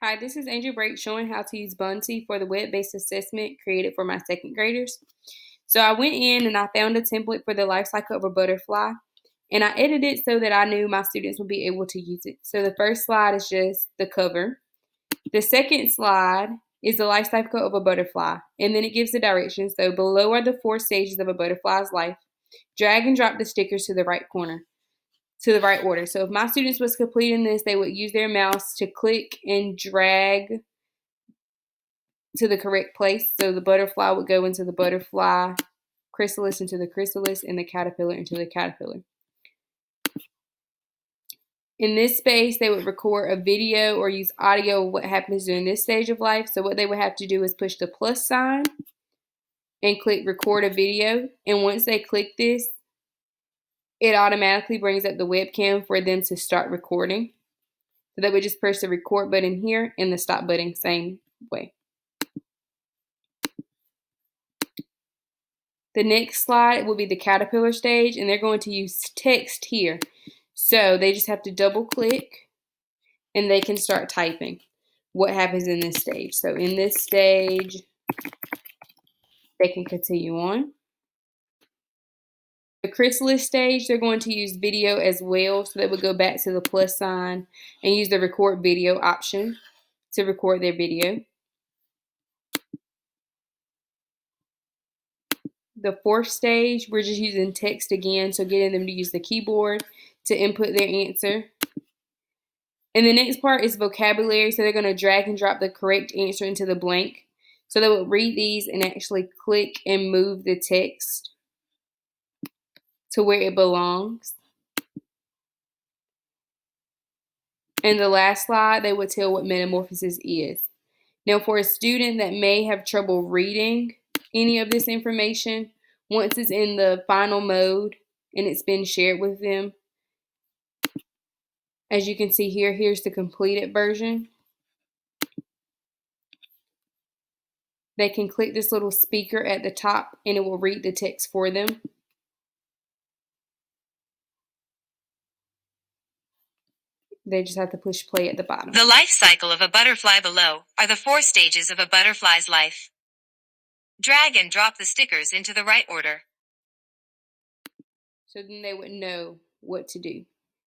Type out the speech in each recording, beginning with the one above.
Hi, this is Angel Brake showing how to use Buncee for the web-based assessment created for my second graders. So I went in and I found a template for the life cycle of a butterfly, and I edited it so that I knew my students would be able to use it. So the first slide is just the cover. The second slide is the life cycle of a butterfly, and then it gives the directions. So below are the 4 stages of a butterfly's life. Drag and drop the stickers to the right corner. To the right order. So if my students was completing this, they would use their mouse to click and drag to the correct place. So the butterfly would go into the butterfly, chrysalis into the chrysalis, and the caterpillar into the caterpillar. In this space, they would record a video or use audio of what happens during this stage of life. So what they would have to do is push the plus sign and click record a video. And once they click this, it automatically brings up the webcam for them to start recording. So they would just press the record button here and the stop button same way. The next slide will be the caterpillar stage, and they're going to use text here. So they just have to double click and they can start typing what happens in this stage. So in this stage, they can continue on. The chrysalis stage, they're going to use video as well. So they would go back to the plus sign and use the record video option to record their video. The fourth stage, we're just using text again, so getting them to use the keyboard to input their answer. And the next part is vocabulary, so they're going to drag and drop the correct answer into the blank. So they will read these and actually click and move the text to where it belongs. And the last slide, they would tell what metamorphosis is. Now, for a student that may have trouble reading any of this information, once it's in the final mode and it's been shared with them, as you can see here, here's the completed version. They can click this little speaker at the top and it will read the text for them. They just have to push play at the bottom. The life cycle of a butterfly below are the 4 stages of a butterfly's life. Drag and drop the stickers into the right order. So then they would know what to do.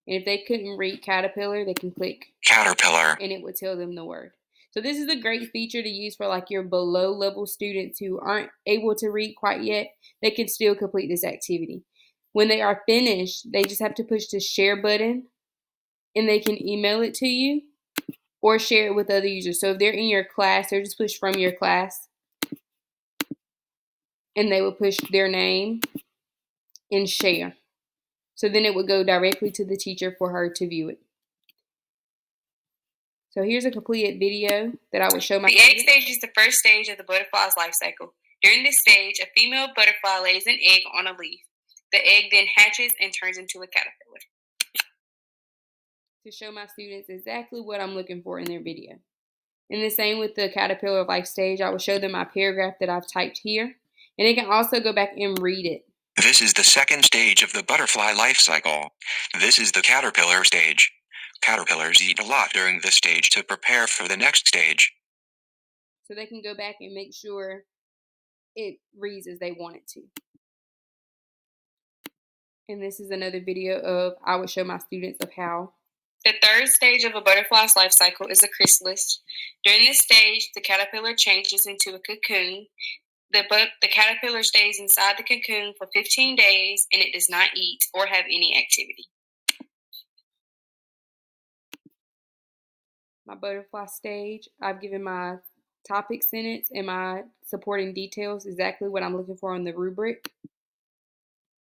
And if they couldn't read caterpillar, they can click Caterpillar. and it would tell them the word. So this is a great feature to use for like your below level students who aren't able to read quite yet. They can still complete this activity. When they are finished, they just have to push the share button and they can email it to you or share it with other users. So if they're in your class, they're just push from your class and they will push their name and share. So then it would go directly to the teacher for her to view it. So here's a completed video that I would show my The egg stage is the first stage of the butterfly's life cycle. During this stage, a female butterfly lays an egg on a leaf. The egg then hatches and turns into a caterpillar. To show my students exactly what I'm looking for in their video. And the same with the caterpillar life stage, I will show them my paragraph that I've typed here. And they can also go back and read it. This is the second stage of the butterfly life cycle. This is the caterpillar stage. Caterpillars eat a lot during this stage to prepare for the next stage. So they can go back and make sure it reads as they want it to. And this is another video of I would show my students of how. The third stage of a butterfly's life cycle is the chrysalis. During this stage, the caterpillar changes into a cocoon. The caterpillar stays inside the cocoon for 15 days and it does not eat or have any activity. My butterfly stage, I've given my topic sentence and my supporting details exactly what I'm looking for on the rubric.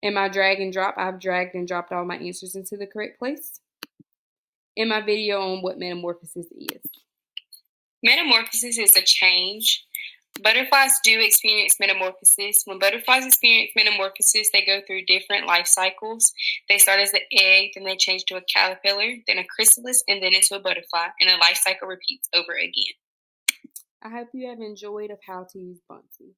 In my drag and drop, I've dragged and dropped all my answers into the correct place. In my video on what metamorphosis is. Metamorphosis is a change. Butterflies do experience metamorphosis. When butterflies experience metamorphosis, they go through different life cycles. They start as an egg, then they change to a caterpillar, then a chrysalis, and then into a butterfly, and the life cycle repeats over again. I hope you have enjoyed of how to use Buncee.